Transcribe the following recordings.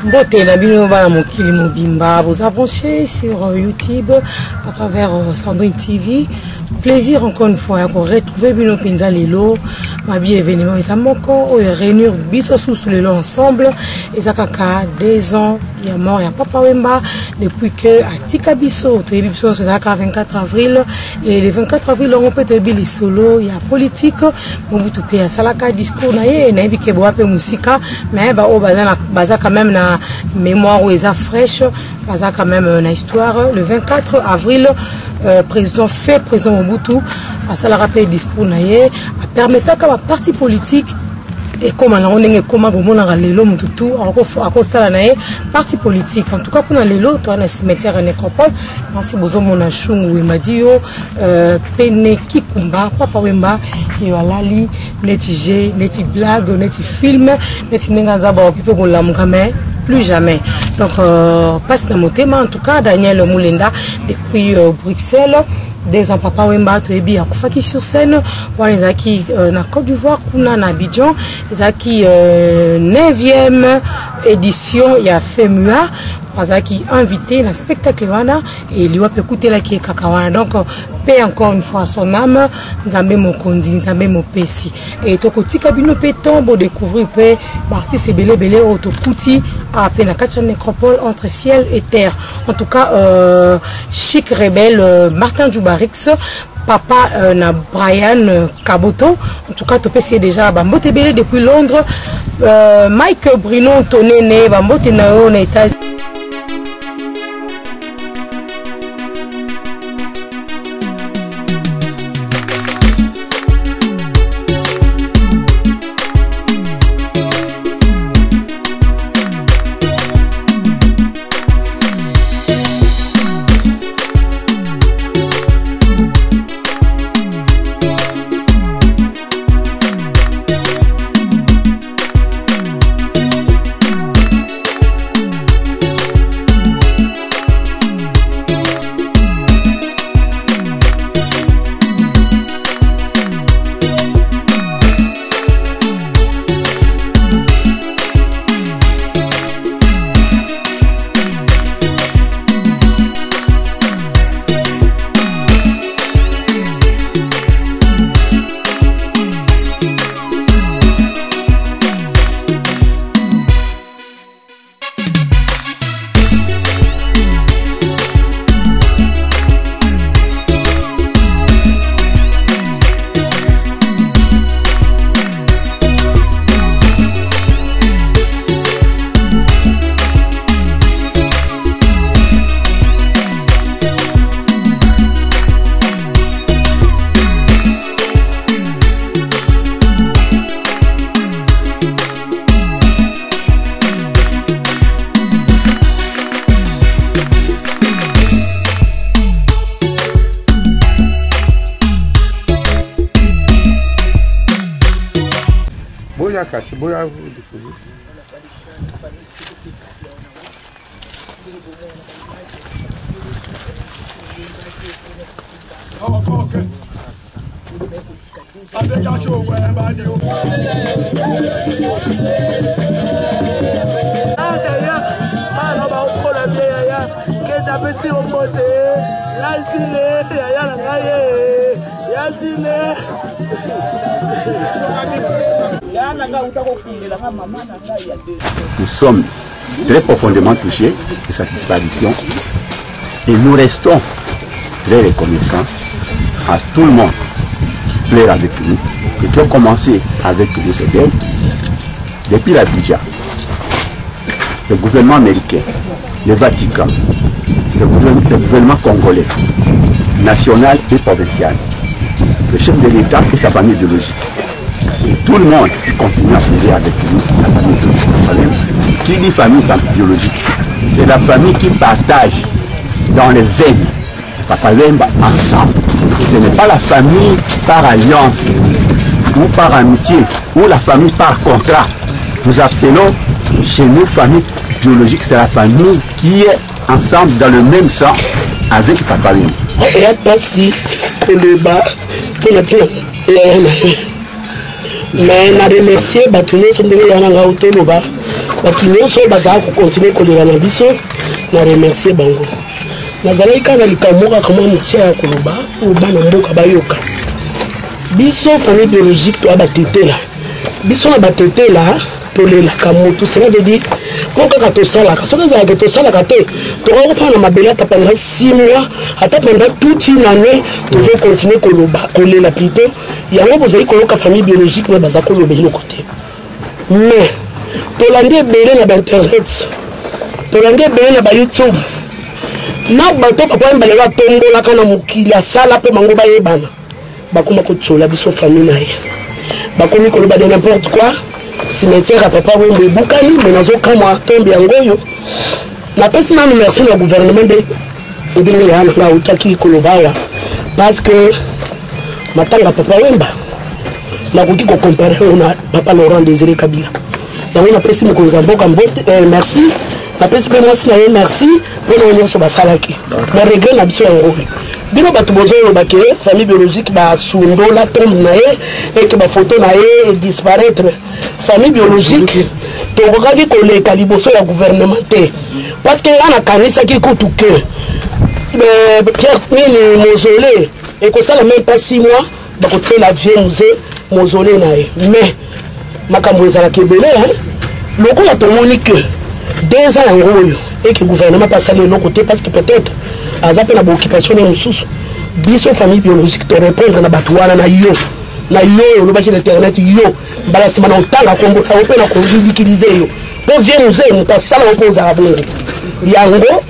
Beauté, vous avancez sur YouTube à travers Sandrine TV. Plaisir encore une fois pour retrouver Bino Pinza Lilo, ma bien événement. Ils ont réunir Biso sous le ensemble. Ils ont 2 ans, il y a mort, il y a Papa Wemba depuis que à Tika Biso, tu es Biso, c'est le 24 avril. Et le 24 avril, on peut te dire solo, il y a politique. On peut te payer Salaka discours, il y a un peu de musique, mais il y a quand même na mémoire où ils ont fraîche, il y a quand même une histoire. Le 24 avril, président Mobutu a ça la rappel discours naie a permettre que la parti politique et comment on est comment on a lelo mututu à constat naie parti politique en tout cas pour lelo toi na cimetière nécropole merci bozo mona chungu emadio pene kikumba papa wemba qui walali neti blague neti film neti nengaza ba occupé ko lamukame plus jamais. Donc, passe dans mon thème, en tout cas, Daniel Moulenda, depuis Bruxelles, 2 ans, Papa Wemba, tu es bien, Koufaki sur scène, les acquis, na Côte d'Ivoire, Kuna, na Abidjan, les acquis, 9e édition, il y a FEMUA, qui invité dans le spectacle, et il va écouter la qui est Kakawana. Donc, paix encore une fois son âme, Nzambe Mokondi, Nzambe Mopesi. Et ton côté, Kabino Péton, pour découvrir, paix, parti, c'est belé, autokouti, à peine à 4 nécropoles entre ciel et terre. En tout cas, chic rebelle, Martin Djoubarix, papa na Brian Kaboto. En tout cas, tu peux essayer déjà, Bambote Belé depuis Londres, Mike Bruno Tonene, Bambote Nao, Nétas. C'est beau à vous découvrir. Nous sommes très profondément touchés de sa disparition et nous restons très reconnaissants à tout le monde qui plaît avec nous et qui ont commencé avec nous ces belles depuis l'Abidjan, le gouvernement américain, le Vatican, le gouvernement congolais, national et provincial, le chef de l'État et sa famille biologique. Et tout le monde continue à plaider avec nous, la famille biologique. Qui dit famille biologique? C'est la famille qui partage dans les veines de Papa Wemba ensemble. Ce n'est pas la famille par alliance ou par amitié ou la famille par contrat. Nous appelons chez nous famille biologique, c'est la famille qui est ensemble dans le même sang avec Papa Wemba. Mais na remercier batuni sondele yana ngauto loba bato nyonso bazala kokontinue kolela na biso na remercier bango nazalaki kaka likambo kaka mwa motia ya koloba oyo bana mboka bayoka biso famille biologique toya batetela biso na batetela tolelaka motu cela veut dire ko kaka tosalaka soki ezalaka tosalaka te tokoki kofana na mabele ata pendant 6 mois ata pendant toute une année tozokontinue koloba kolela plutôt yango bozali koyoka famille biologique na baza koloba eloko te mais tolandi ebele na bainternet tolandi ebele na bayoutube na bato papa mbalelo atombolaka na mokili asala mpe bango bayebana bakoma kotyola biso famille na ye bakomi koloba de n'importe quoi cimetière ya papa wembo ebukani me nazokamwa tombe yango oyo napesi nanu merci na gouvernement nde ndenge ya nanga autaki koloba awa parce que matanga papa wemba nakoki kocompare yango na papa Laurent Désiré Kabila yango napesi mokonzi ya mboka merci napesi mpe mwasi na ye merci mpo na nyonso basalaki na regret na biso yango oyo bino bato bozoloba ke famille biologique basundola tombe na ye eke bafoto na ye edisparaître famille biologique tokokaki koleka liboso ya gouvernement te parce que nga nakanisaki kutu ke Pierre nini mausolée ekosala même pas 6 mois bakotiela vie musée mausolée na ye mais makambo ezalaki ebele lokola tomoni ke 2 ans yango oyo eke gouvernement pasali eloko te parce que peut-être aza mpe na baoccupation ya mosusu biso famille biologique to répondre na bato wana na yo olobaki na internet yo mbala nsima na otanga kombo na yo mpe na koridikilize yo mpo vie musée moto asala yo mpo ozala bongo yango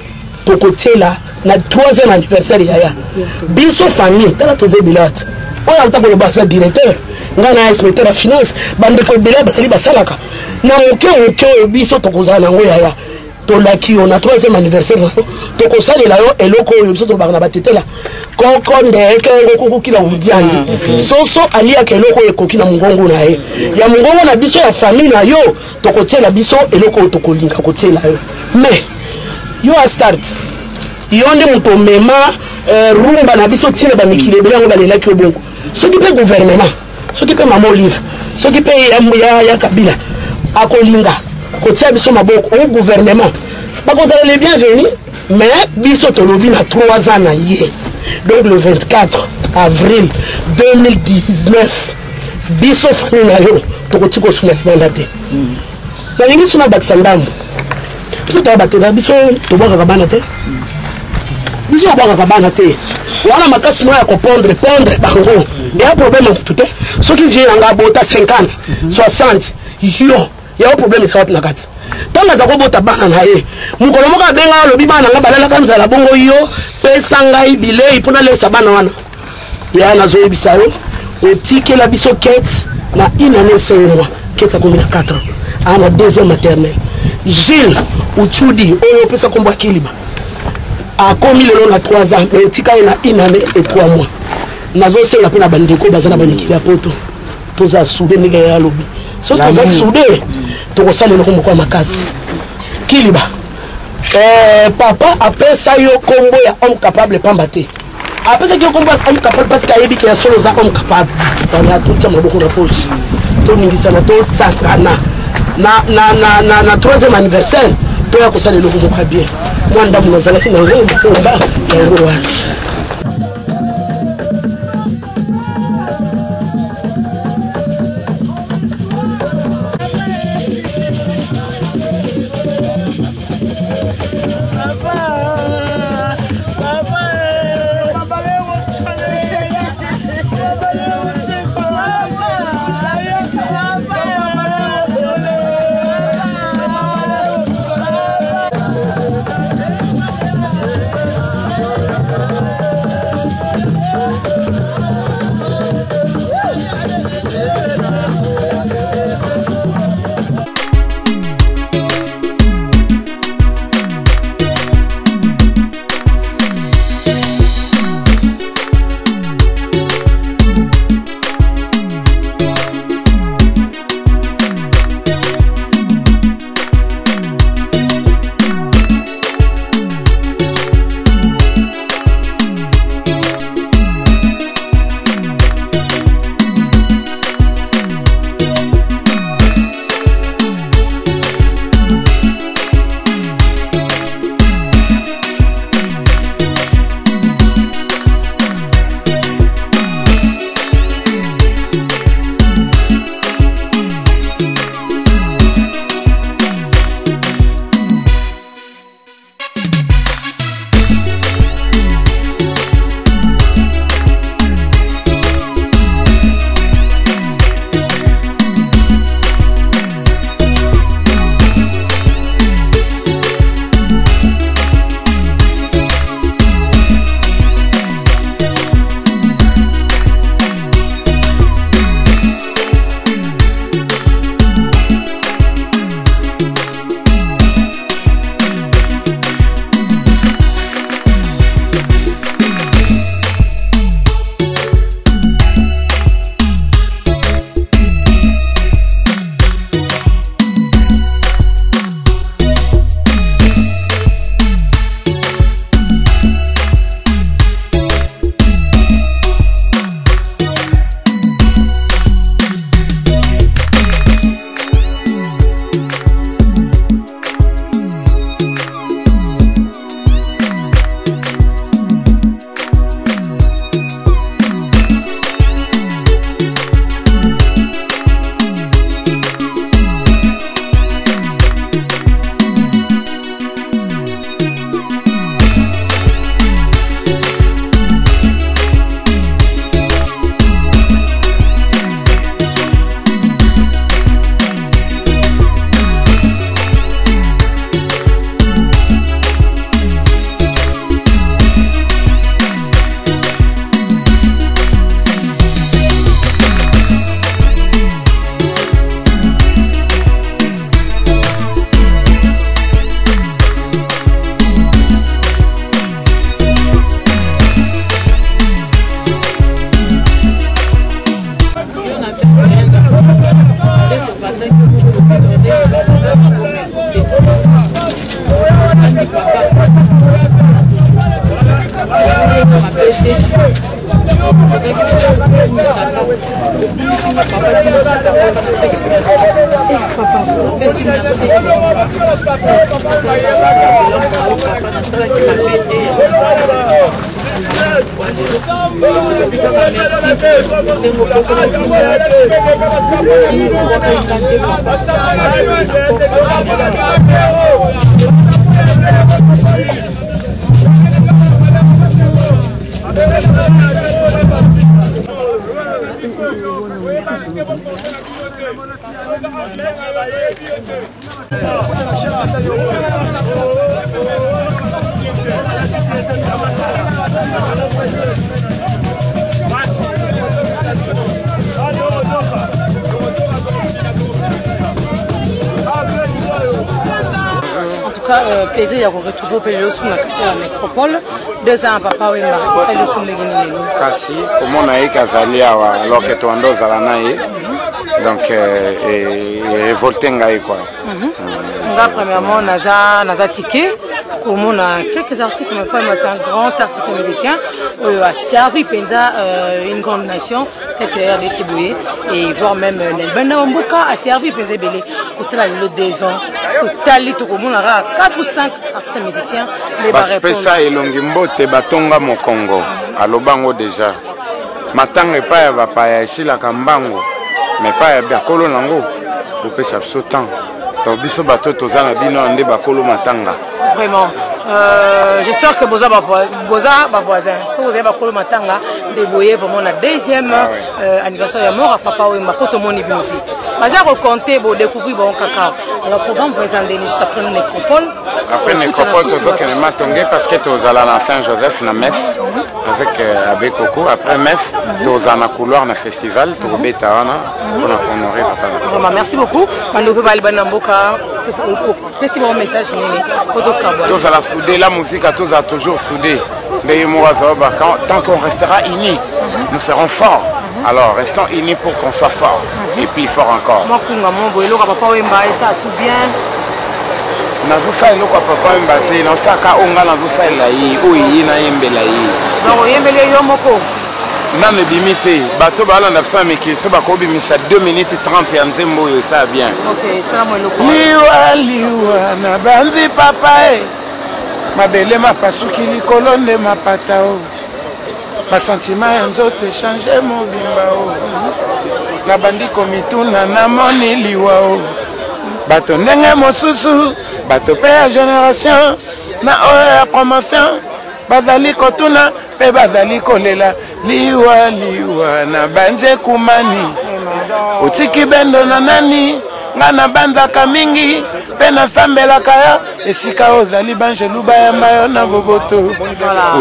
tokotiela na 3e anniversaire yaya biso famille tala toza ebele ate oyo aluta koloba aza directeur nga na inspecteur ya finance bandeko ebele basali basalaka na moke oyo biso tokozala nango yaya tolaki yo na 3e anniversaire na yo tokosalela yo eloko oyo biso tolobaka na batetela koko ndeke ngo kokokila udiandi soso aliaka eloko oyo ekoki na mongongo na ye ya mongongo na biso ya famille na yo tokotiela biso eloko oyo tokolinga kotiela yo mais yo a start yo nde moto mema rumba na biso tiele bamikili ebele yango balelaki yo bongo soki mpe gouvernement soki mpe mama Olive soki mpe ya Kabila akolinga kotia biso maboko au gouvernement bakozala les bienvenus mais biso tolobi na 3 ans na ye donc le 24 avril 2019 biso famille na yo tokoti kosuna libanda te nalingi suna bakisa ndamu biso toyabatela biso tobwakaka bana te biso tobwakaka bana te wana makasi moya ya kopondre bango ya problème motu te soki vie nanga bota 50 60 yo ya problème ezala na kati ntango aza kobota bana na ye mokolo moko abenga alobi bana nanga balalaka nzala bongo yo pesa ngai bilei mpona lesa bana wana ya nazoyebisa yo otikela biso kete na 1 année 5 mois kete akomi na 4 ans ana 2e maternelle Gilles Uchudi oyo opesa kombo ya Kiliba akomi lelo na 3 ans mais otika ye na 1 année et 3 mois nazosenga mpe na bandeko baza na banikili ya poto toza sude ndenge ya alobi so toza sude tokosalela kombo ya makasi Kiliba papa apesa yo kombo ya homme capable pamba te apesa yo kombo ya homme capable parce que ayebi ke ya solo za homme capable tala tutia maboko na poche toningisana tosangana na 3e anniversaire toya kosalela kombo ya bien mwanda munazalaki na ngo komba yango wana Plaisir de retrouver au Péléo sur la nécropole. 2 ans, papa, oui, Marie, c'est le Kasi, comme on a eu Kazali, alors que tu andos à la naïe, donc, révolté, quoi. Premièrement, Naza Tiké, comme on a quelques artistes, mais pas c'est un grand artiste musicien, a servi Penza une grande nation, telle que RDC Bouye, et voire même Nelbanda Mboka a servi Penza Belé, pour la des ans. Tali tout le monde a 4 ou 5 artistes musiciens. Parce que ça est longimbo te batonga mo Congo. À l'obango déjà. Matanga pas va pas ici la kambango. Mais pas bien kolo nango. Vous pouvez s'absouter. Donc biso bato tozana bino ande bakolo matanga. Vraiment. J'espère que Boza va voisin. Si vous avez bakolo matanga, débrouillez vraiment la deuxième anniversaire de mort à papa ou makoto moni binoté. Baza recompter pour découvrir bon cacao. Alors programme présenter juste après la nécropole. Après nécropole tozo que ne matongé parce que tozala na Saint-Joseph na messe avec Abbé Coco. Après messe tozala na couloir na festival tobeta wana pour honorer papa. Vraiment merci beaucoup. Manope balibana mboka. C'est mon message. Tous à la soudée, la musique a tous toujours soudé. Tant qu'on restera unis, nous serons forts. Alors restons unis pour qu'on soit forts et plus fort encore. Non, mais bimité, bateau bala na fsa mais qui se ba ko bimisa 2 minutes 30 ya nzembo yo ça bien. OK, ça moi le liwa na banzi papa e. Mabele mapasuki likolo nde mapata o. Ma sentiment ya nzoto changer mo bimba o. Na bandi komituna na moni liwa o. Bato ndenge mosusu, bato pe ya génération na o promotion. Bazali kotuna pe bazali kolela liwa na banze kumani otiki bendo na nani nga na banzaka mingi pe na sambelaka ya esika ozali banjelu bayamba yo na boboto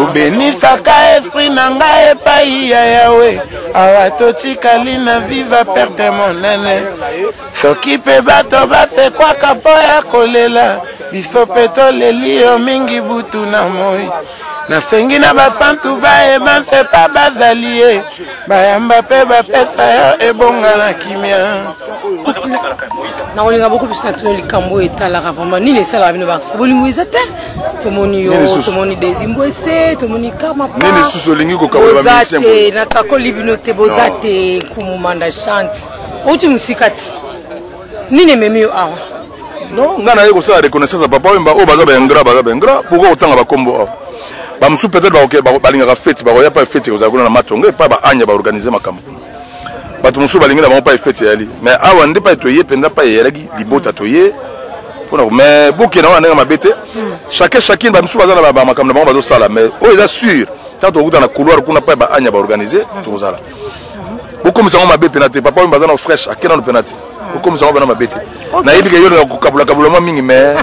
obenisaka esprit na ngai epai ya yawe awa totikali na viva perte monene soki pe bato basekwaka po ya kolela biso pe toleli yo mingi butu na moi nasengi na basantu bayeba nse pa bazali bayamba pe bapesa yo ebonga na kimia naolinga beaucoup plus na likambo etalaka vraiment nini esalaka bino baartiste bolingo eza te tomoni yo tomoni Desimbwese tomoni kama pa nini susu olingi kokabula bamisien te nakakoli bino te boza te kumumanda chante outi musika ti nini ememi yo awa non nga naye kosala reconnaissance ya papa wemba oyo baza baingra pourquoi otanga bakombo awa bamosusu peut-être balingaka fete bakoya pa fete kozala kuna na matongo epa baanya baorganize makambo bato mosusu balingi na bango pa fete eyali mais awa nde pa toye mpenza pa eyalaki libota toye mpona mais bokende wana ndenge mabe te chacun bamosusu baza na makambo na bango bazosala mais oyo eza sûr ntango tokuta na couloir kuna pa baanya baorganize tokozala bokomisa ngo mabe pena te papa oyo baza na fraîche akenda no pena te bokomisa ngo bana mabe te nayebi ke yo na kokabula mwa mingi mais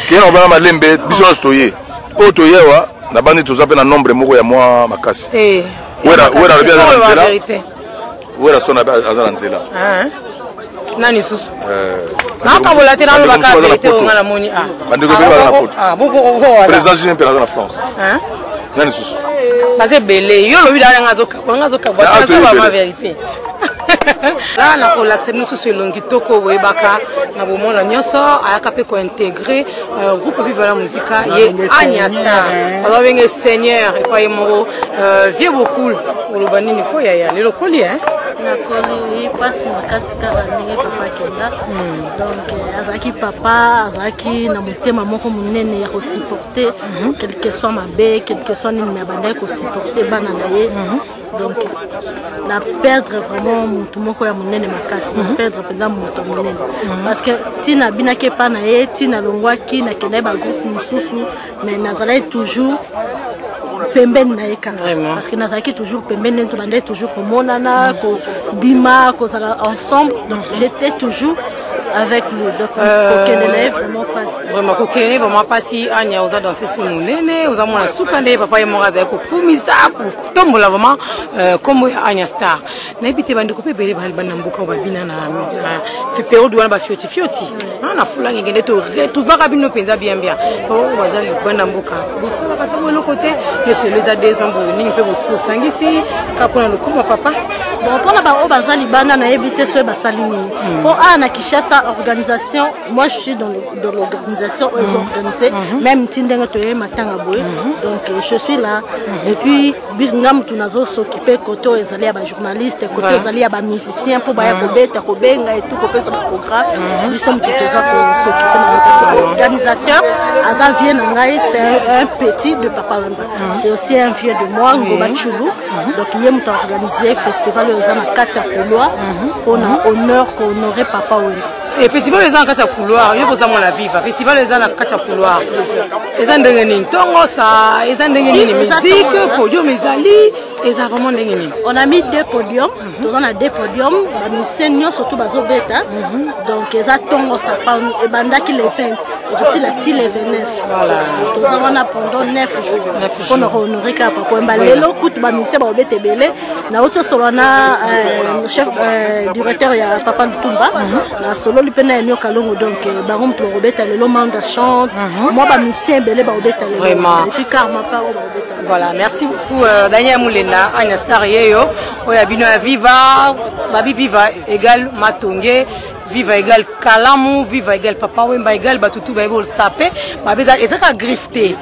keyena kobana malembe biso nyonso toye oyo toyewa na bandi toza pe na nombre moko ya mwa makasi wera lobi aza na nzela wera so aza na nzela nani susu nakabola te nalobaka vérité onga na moni bandeko ebele baza na poto président julien mpe aza na france nani susu baza ebele yo lobi danga azokabwa azobama vérité là na kolakisa bino susu elongi toko boyebaka na bomona nyonso ayaka mpe kointegre groupe vive la musika ye Anya Star bazobenge seigneur epai ye moko vie beaucoup oloba nini po yaya lelo koli nakoli mpasi makasi kaka ndenge papa akenda donc azalaki papa azalaki na motema moko monene ya kosupporte quel que soit mabe quel que soit nini me abandaki kosupporte bana na ye donc na perdre vraiment mutu moko ya monene makasi na perdre mpenza moto ya monene parce que ntina abinaki epa na ye ntina alongwaki nakenda ye bagroupe mosusu mais nazalaki toujours pembeni na ye kaka parce que nazalaki toujours pembeni nde tobandaki toujours komonana kobima kozala ensemble donc j'étais toujours avec lui donc kokende vraiment passe vraiment kokende vraiment pasi anya oza danser sur monene oza mona suka nde papa ye moko azali kokumisa kotombola vraiment kombo ya Anya Star nayebi te bandeko mpe ebele bana mboka oyo babina na période wana bafioti na fulani ngende toretrouvaka bino mpenza bien oyo bazali bana mboka bosalaka ntango eloko te leselo eza deux ans boye ningi mpe bosangisi kaka mpona lokoma papa bon mpona baoyo baza libanda nayebi te soki basali nini mpo na Kinshasa organisation moi je suis dans l'organisation ils ont organisé même tindenge toye matanga boye donc je suis là et puis bisngam tunazo s'occuper côté ezali ya ba journaliste côté ezali ya ba musicien pour baya kobeta kobenga et tout kopesa ba programme nous sommes tout ça pour s'occuper na l'organisateur aza vient na ngai c'est un petit de Papa Wemba c'est aussi un vieux de moi Ngoba Chulu donc il est organisé festival eza na kati ya couloir on a honneur qu'on honorer Papa Wemba. Et festival les ans katia couloir, yo posa mona viva. Festival les ans na katia couloir. Les ans ndenge nini tongo ça, les ans ndenge nini musique, podium ezali, les ans vraiment ndenge nini. On a mis deux podiums, on a deux podiums, ba musiciens surtout bazo beta. Donc les ans tongo ça et bandaki les 20 et aussi la ti les 29. Voilà. Donc on a pendant 9 jours. On a honoré ka Papa Wemba lelo kutu ba musiciens ba beta belé. Na oso solana chef directeur ya Papa Lutumba na solo lipena enyo kalongo donc barom to robeta lelo manda chante moi ba musicien belé ba robeta lelo et puis karma pa ba robeta. Voilà, merci beaucoup Daniel Moulena Anya Star yeyo oya bino ya viva babi viva égal matonge viva égal kalamu viva égal Papa Wemba égal batutu ba bol sapé ba beza ezaka grifté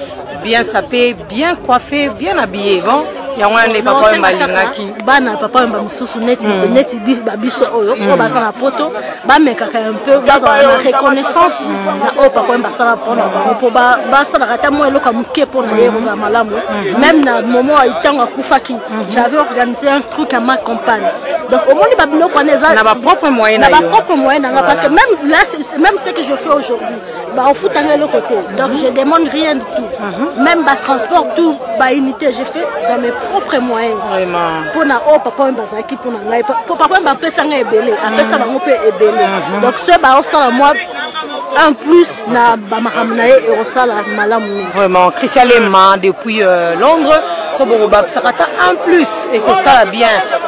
bien sapé bien coiffé bien habillé bon ya wana ne Papa Wemba lingaki bana Papa Wemba mususu neti biso oyo ko baza na poto ba mekaka un peu baza na reconnaissance na Papa Wemba sala pona ba po ba sala kata mo eloka muke pona ye za malamu même na moment itango akufaki j'avais organisé un truc à ma campagne donc au moins ba bino connaisa na ba propre moyen parce que même là même ce que je fais aujourd'hui ba on fout le côté donc je demande rien du tout même ba transport tout ba unité j'ai fait dans mes propres moyens vraiment pour na Papa Wemba zaki pour na ngai pour Papa Wemba pesa nga ebele apesa bango pe ebele donc ce ba osala moi en plus na ba makamna e osala malamu vraiment Christian Lema depuis Londres so bo ba sakata en plus et que ça va bien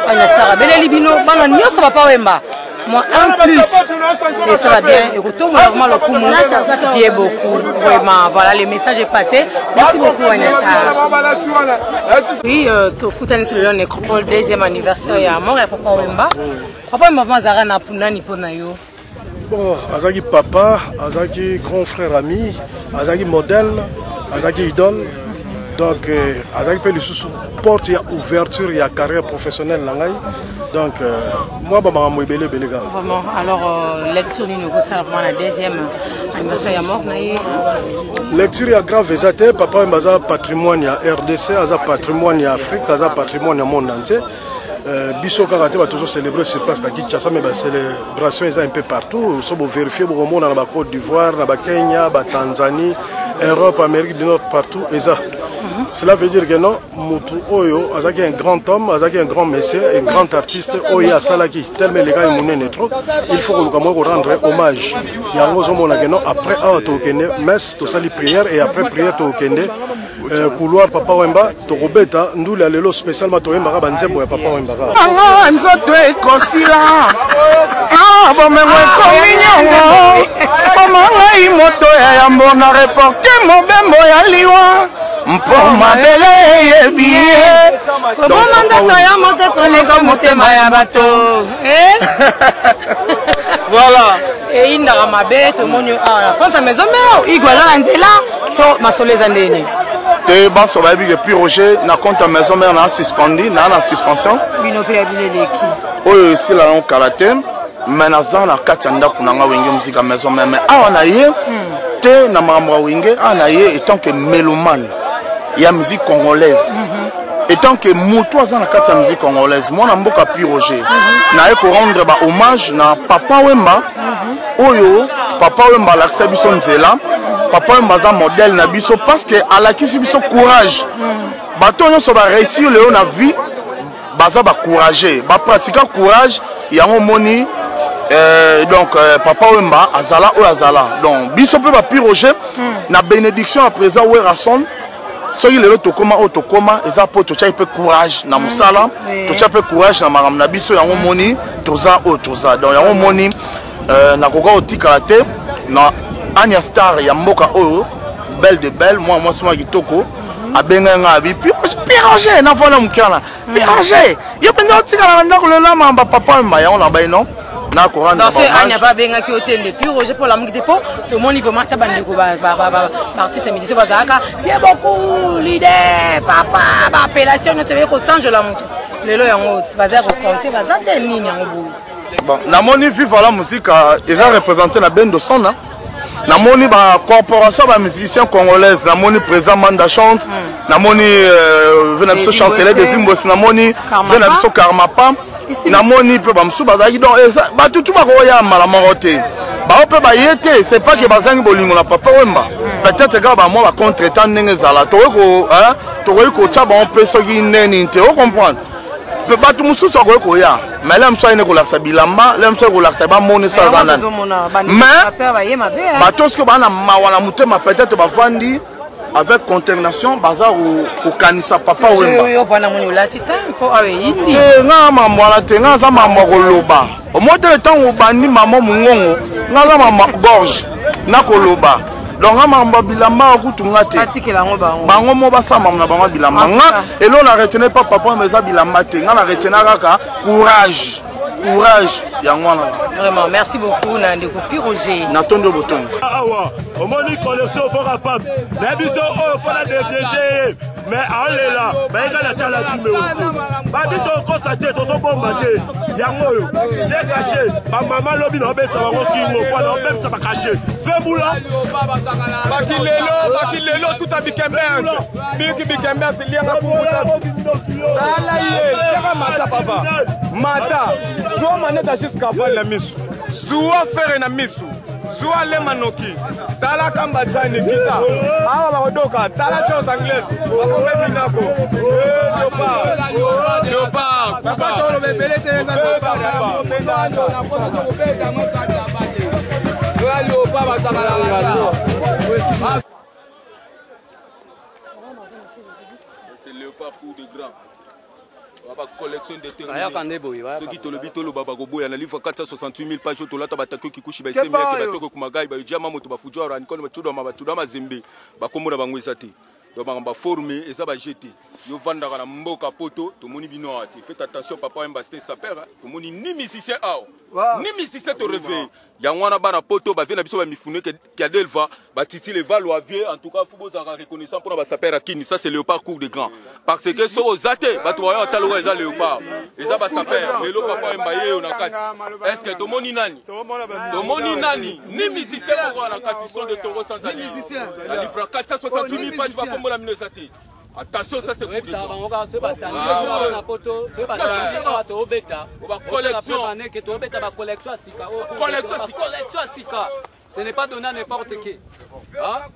Anya Star bele libino bana nyoso Papa Wemba moi un plus et ça va bien et retourne vraiment le coup vie beaucoup vraiment voilà le message est passé merci beaucoup Anya Star. Oui to kutani sur le nécropole deuxième anniversaire ya mort ya Papa Wemba. Papa Wemba mazara na punani pona yo. Bon, azaki papa, azaki grand frère ami, azaki modèle, azaki idole. Donc azaki pe le sous porte ya ouverture ya carrière professionnelle nangai. Donc moi ba ma moibele belega. Vraiment alors lecture ni ko sala vraiment la deuxième anniversaire ya mort na ye. Lecture ya grave ezate papa Wemba za patrimoine ya RDC, aza patrimoine ya Afrique, aza patrimoine ya monde entier. Biso karaté va toujours célébrer sur place à Kinshasa mais la célébration est un peu partout. Nous sommes vérifiés pour le monde dans la Côte d'Ivoire, dans la Kenya, la Tanzanie, Europe, Amérique du Nord, partout. Et ça. Cela veut dire que non, Moutou Oyo, Azaki est un grand homme, Azaki est un grand monsieur, un grand artiste, Oya Salaki, tellement les gars ils trop, il faut que nous rendre hommage. Il y a un gros homme après Tokende, messe, to sali prière et après prière Tokende, couloir Papa Wemba, to Robeta, nous la lelo spécialement to Wemba Banzembo et Papa Wemba. Ah, nzoto ekosila. Ah, bon mais komignon. Komanga imoto ya yambo na reporter mobembo ya liwa. Mpo mabele yebiye. Koboma nzoto ya moto koleka motema ya bato. Voilà. Et indaka mabe to monyo ala. Konta maison meo igwala na nzela to masoleza ndeni. Te baso ba bi que puis Roger na compte maison mère na suspendu na suspension. Bino pe abile leki. oyo esila na karaté mais naza na kati ya ndako na nga wenge musique ya maison mais awa na ye te na makambo ya wenge awa na ye étant que mélomane ya musique congolaise étant que moto aza na kati ya musique congolaise mwana mboka Pi Roger naye ko rendre ba hommage na Papa Wemba oyo Papa Wemba alakisa biso nzela Papa Wemba aza modèle na biso parce que alakisi biso courage bato nyonso ba réussir leo na vie baza ba courageux ba pratiquer courage yango moni donc Papa Wemba azala oyo azala donc biso pe ba Pi Roger na bénédiction à présent Werason soki lelo tokoma o tokoma eza po totia pe courage na musala totia pe courage na makambo na biso yango moni toza o toza donc yango moni na koka otikala te na Anya Star ya mboka oyo belle de belle moi sima kitoko abenga nga abi Pi Roger na fona mukana Pi Roger yo penga otikala na ndako lelo mamba Papa Wemba yango na bayi non na courant dans ce Anya pas benga ki hôtel Pi Roger pour la musique dépôt tout le monde niveau mata bandeko artiste musicien bazaka bien beaucoup leader papa ba appellation ne te veut ko change la moto lelo yango baza ko compter baza te nini yango bo bon na moni vive la musique ils ont représenté la bande de son na moni ba corporation ba musiciens congolaises na moni présent Manda chante na moni vena biso chancelier des Zimbos na moni vena biso Karmapa na moni pe ba msu bazaki donc ba tout ba ko ya mala morote ba pe ba yete c'est pas que bazangi bolingo na Papa Wemba peut-être ga ba moi ba contretemps ndenge zala to ko tcha ba on peut soki neni te o comprendre pe ba tout musu so ko ya mais là mso ine ko la sabilamba là mso ko la saba moni sa zana mais ba to ce que ba na mawana mutema peut-être ba vandi avec consternation bazar au kanisa Papa Wemba yo bana moni olati tempo awe yindi nga mama la te nga za mama koloba au moto temps obandi mama mungongo nga za mama gorge na koloba donc nga mama bilamba kutunga te atikela ngo bango mo basama na bango bilamba nga elo na retenait pas Papa mais za bilamba te nga na retenait kaka courage yango na vraiment merci beaucoup na ndeko Pi Roger na tondo botongo awa omoni collection fort capable na biso o fona dévier mais allez là baika na tala tu mais aussi ba biso constater to so bomba te yango yo c'est caché ba maman lobi na obesa bango kingo kwa na obesa ba caché febula bakilelo tout abikembers bikembers lianga kumbuta ala ye saka mata papa mata Soit maneta jusqu'à la misu. Soit faire na misu. Soit le manoki. Tala kamba jani kita. Awa bakodoka. Tala chose anglaise. Bakome binako. Léopard. Papa tolo bebele teresa léopard. C'est léopard pour de grands. Collection de terres. Ceux qui te le bitent, le babagobo, il y a un livre 468 000 pages. Tu l'as tabaté qui couche, il y a un kumagai, il y a un moto, il y a un moto, donc on va former et ça va jeter. Yo vanda na mboka poto, to moni bino ati. Faites attention Papa Wemba c'était sa père, to moni ni musicien ao. Ni musicien te réveille. Ya wana bana poto ba vena biso ba mifune que delva, ba titi le valois vieux en tout cas faut besoin reconnaissant pour ba sa père Kini, ça c'est le parcours de grand. Parce que so zate, ba to ya talo za léopard. Et ça ba sa père, le Papa Wemba ye on a quatre. Est-ce que to moni nani? To moni nani? Ni musicien pour la quatre sont de taureau sans ani. La livre 468 000 pages va comme la minosati. Attention, ça c'est pour ça. On va se battre. On va poto, se battre. On va to beta. On va collection. Que to beta ba collection sika. Collection sika. Ce n'est pas donné à n'importe qui.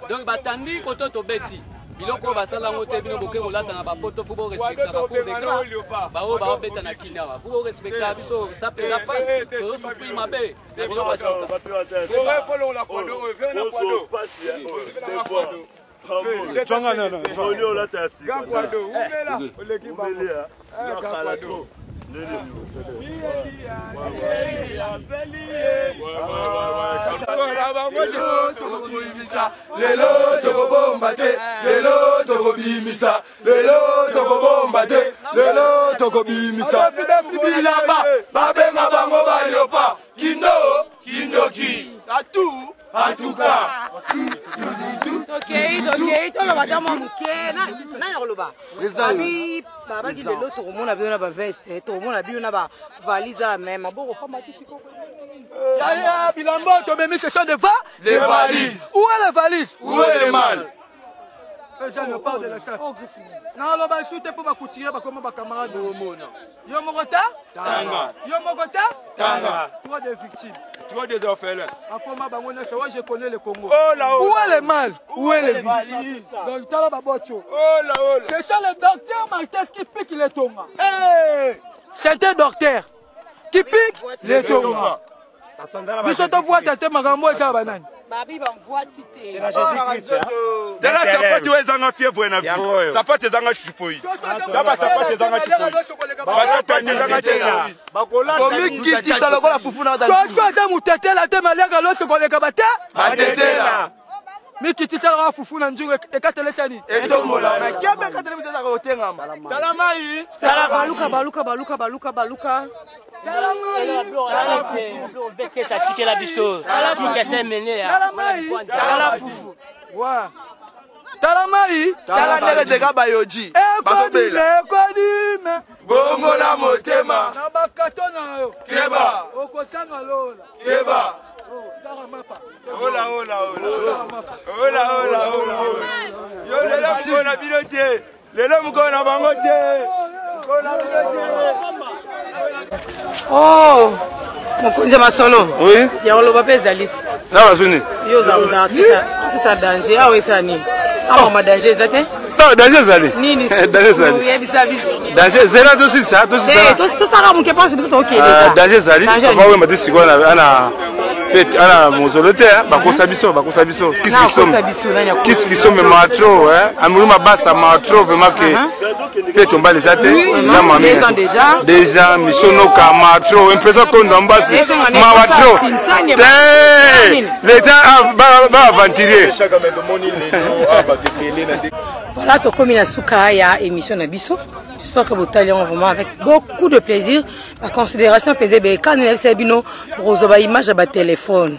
Donc batandi koto to beti. Biloko basala ngote bino boke kolata na ba poto faut respecter ba pour des grands. Ba o ba beta na kinawa. Faut respecter biso ça peut la face. To supprime mabe. Na biloko sika. Faut la kodo, viens na kodo. Changa nana. Olio la tasi. Gakwado, umela. Oleki bambelia. Gakwado. Lelo toko bomba te, lelo toko bimisa, lelo toko bomba te, lelo toko bimisa. Bilamba, babenga bango baliopa, kindoki, atu, en tout cas. Ok, donc muke to loba ta muke na ya loba abi baba ki lelo to mona bi na ba veste to mona bi na ba valise même boko pamba ti siko ya bilambo to memi question de va les valises. Où est les valises? Où est les mâles? Je ne parle de la chatte. Non, on va shooter pour coutir comme ma camarade de Romona. Yo Mogota? Tanga. Yo Mogota? Tanga. Toi des victimes. Toi des orphelins. Je connais le Congo. Oh là, où est les mâles? Où est les valises? Donc, t'as la babocho. Oh là, oh là. C'est ça le docteur Martes qui pique les tonga. C'est un docteur qui pique les tonga. Biso to voit tete makambo eka banani. Babi ba voit tite. C'est la Jésus-Christ. Dela sapoti wezanga fievre na vie. Sapoti zanga chifoi. Daba sapoti zanga chifoi. Ba sapoti zanga chifoi. Bakola komi kiti salokola fufuna dali. Toi ata mutetela te maleka loso koleka bata? Batetela. Mi kiti salokola fufuna njuru ekateletani. Etombola. Na kiabe katelemisa za kotenga. Talamai. Tala baluka baluka. Talamai, talandele dega bayoji. Bakobela. Ekodime. Bongo la motema. Na bakatona yo. Keba. Okotanga lola. Keba. Hola. Yo lelo mkona bilote. Lelo mkona bangote. Oh, Mokonzi Masolo. Oui. Il y a le papier Zalit. Là, vas y. Yo za ça danger. Ah oui ça ni. Ah ma danger zate. Non, danger zali. Nini. Danger zali. Oui, bisa. Danger zela dosi ça. Tout ça là mon que pense biso OK déjà. Danger zali. Papa oui m'a dit siko ana fait ana mozolote bakosa biso. Qu'est-ce qui sont mes matro hein. Amuluma basa matro vraiment que fait tomber les athées. Déjà missiono kama matro impresa kondo mbasi. Ma matro. L'état va aventurer. Voilà, tu comme une souka ya émission Nabiso. J'espère que vous allez vraiment avec beaucoup de plaisir. La considération pesée quand on a bino rosoba image à téléphone.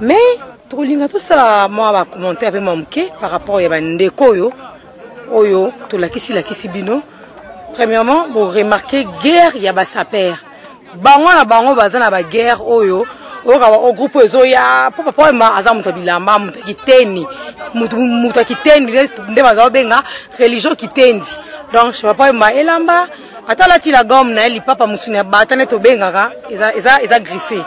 Mais tout ça moi va commenter avec mon par rapport à ndeko yo oyo to la kisi bino. Premièrement, vous remarquez guerre ya ba saper. Bango na bango bazana ba guerre oyo. Au groupe Zoya, papa m'a azam tabilamba mutakiteni mutakiteni nde bazao benga religion kitendi. Donc je papa m'a elamba atala ti la gomme na li papa musuna batane to benga eza griffé.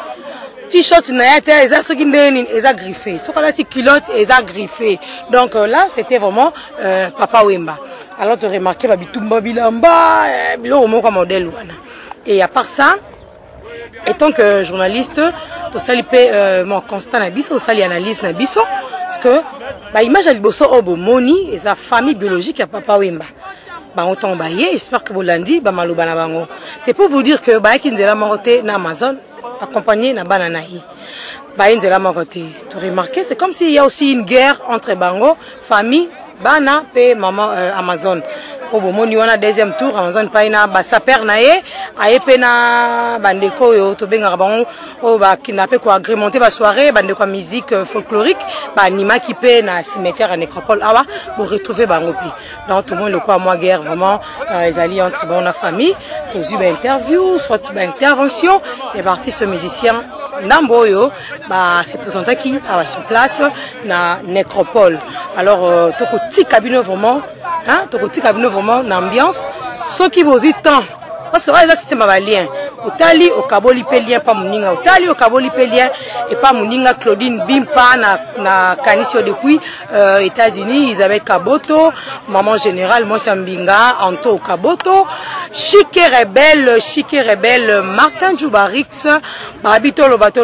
T-shirt na yate eza soki ndeni eza griffé. Soka ti culotte eza griffé. Donc là c'était vraiment papa Wemba. Alors tu remarquer ba bitumba bilamba bilo moko modèle wana. Et à part ça, étant que journaliste, to salipe mon constat na biso, sali analyse na biso parce que ba image à liboso obo moni et sa famille biologique à papa Wemba. Ba autant baye, j'espère que bolandi ba maloba na bango. C'est pour vous dire que ba kinzela mongote na Amazon accompagné na banana hi. Ba kinzela mongote. Tu remarquez, c'est comme s'il y a aussi une guerre entre bango, famille bana pe maman Amazon. Obo moni wana deuxième tour Amazon paina ba saper na ye ayepe na bandeko yo to benga bango o ba kinape ko agrémenter ba soirée bandeko musique folklorique ba anima qui pe na cimetière à nécropole awa pour retrouver bango pi. Donc tout le monde le quoi moi guerre vraiment les alliés entre bon la famille to zu ba interview soit ba intervention et artistes musiciens Namboyo ba se présenter qui sur place na nécropole. Alors to ko ti cabinet vraiment hein to ko ti cabinet vraiment l'ambiance ce qui vous y temps parce que là système balien otali au kaboli pelien pas muninga otali au kaboli pelien et pas muninga Claudine Bimpa na Canisio depuis États-Unis Isabelle Kaboto maman générale moi Sambinga Anto Kaboto Chique rebelle Martin Djoubarix babito lobato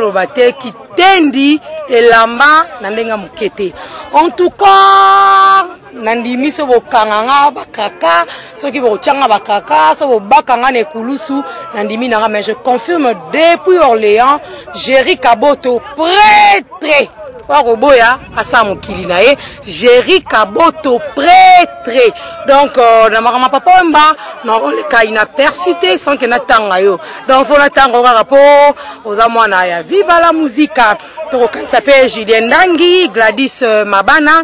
qui tendi elamba na ndenga mukete en tout cas nandimi so bokanganga bakaka soki bochanga bakaka so bokanga ne kulusu nandimi nanga mais je confirme depuis Orléans Géry Kaboto prêtre Waroboya asa mokili na ye Géry Kaboto prêtre donc na makama papa Wemba na on le ka inaperçu sans que na tanga yo donc faut la tanga rapport aux amwana ya viva la musique to kan s'appelle Julien Dangi Gladys Mabana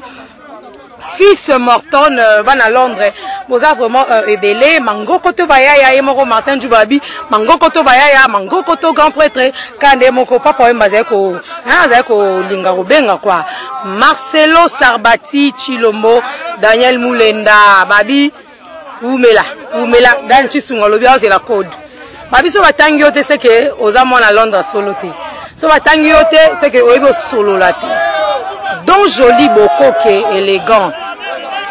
fils Morton van à Londres boza vraiment ebele mangoko to bayaya ye moko Martin Djubabi mangoko to bayaya mangoko to grand prêtre kande moko papa wemba zeko linga robenga kwa Marcelo Sarbati Chilombo Daniel Moulenda babi umela dan chisunga lobi c'est la code babi so batangi yote c'est que oza mona à Londres solo te so batangi yote c'est que oibo solo la te donc joli bokoke élégant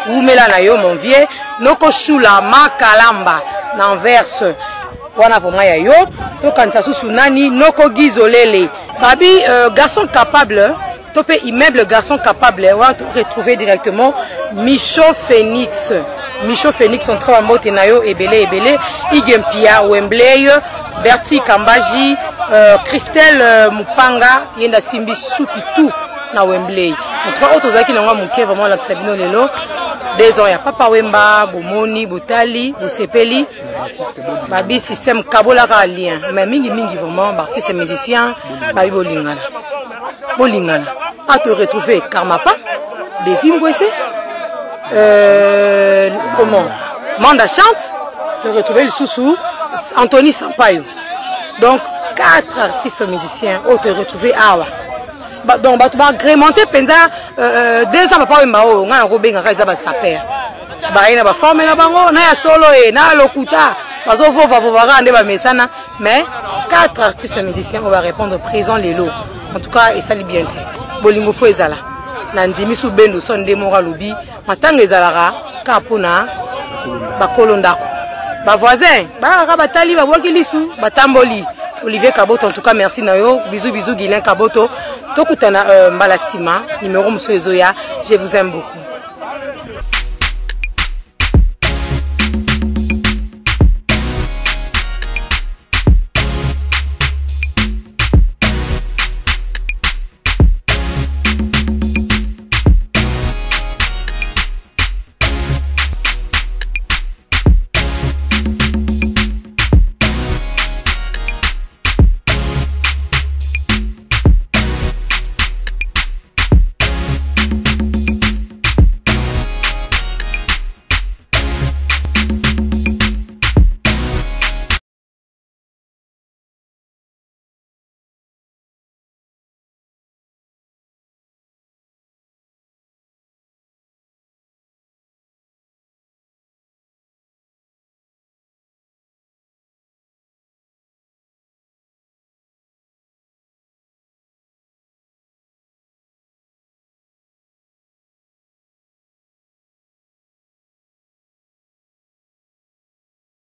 umela na yo mon vieux noko shula makalamba na verse wana pour moi ya yo to kanisa susu nani noko gizolele babi garçon capable to pe immeuble garçon capable on va retrouver directement Micho Phoenix on trouve mote na yo ebele Igempia Wembley Berti Kambaji Christelle Mupanga yenda simbi suki tout na Wembley en trois autres zaki na muke vraiment la Sabino lelo des ans ya papa Wemba bomoni botali bosepeli babi système kabola ka lien mais mingi vraiment artistes et musiciens babi bolingana à te retrouver Karmapa des Imbwese comment Manda chante te retrouver le Soussou Anthony Sampaio donc 4 artistes musiciens au te retrouver awa donc ba agrémenté penza 2 ans papa Wemba o nga robenga ka za saper ba ina ba former la bango na ya solo na lokuta bazo vova ande ba mesana mais 4 artistes musiciens on va répondre présent les lots en tout cas et ça li bien té bolingo fo ezala na ndimi su bendo sonde mora lobi matanga ezalaka kapuna bakolo ndako ba voisin ba batali ba bokilisu batamboli Olivier Kaboto en tout cas merci na yo bisous Guilain Kaboto tokutana Mbalasima numéro Monsieur Zoya je vous aime beaucoup.